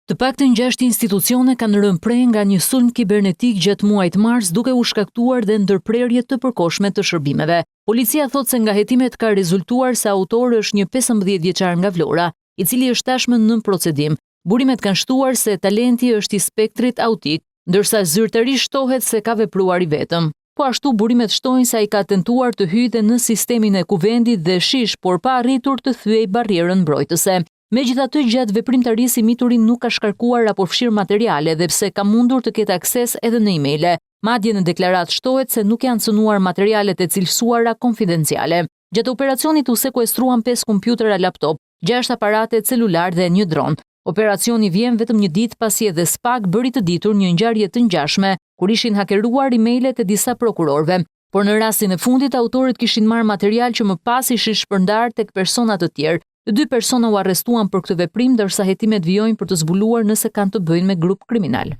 Të paktën 6 institucione kanë rënë pre nga një sulm kibernetik gjatë muajit mars, duke u shkaktuar dhe ndërprerje të përkohshme të shërbimeve. Policia thotë se nga hetimet ka rezultuar se autori është një 15 vjeçar nga Vlora, i cili është tashmë nën procedim. Burimet kanë shtuar se talenti është i spektrit autik, ndërsa zyrtarisht shtohet se ka vepruar i vetëm. Po ashtu burimet shtojnë se ai ka tentuar të hyjë në sistemin e kuvendit dhe shish, por pa arritur të thyej barrierën mbrojtëse. Megjithatë, gjatë veprimtarisë i mituri nuk ka shkarkuar apo fshir materiale dhe pse ka mundur të ketë akses edhe në emaile. Madje në deklaratë shtohet se nuk janë cënuar materialet e cilësuara konfidenciale. Gjatë operacionit u sekuestruan 5 kompjutera laptop, 6 aparate celular dhe një dron. Operacioni vjen vetëm një ditë pasi edhe SPAK bëri të ditur një ngjarje të ngjashme, kur ishin hakeruar emailet e disa prokurorëve. Por në rastin e fundit, autorët kishin marrë material që më pas ishin shpërndar tek persona të tjerë. 2 persona u arrestuan për këtë veprim, ndërsa hetimet vijojnë për të zbuluar nëse kanë të bëjnë me grup kriminal.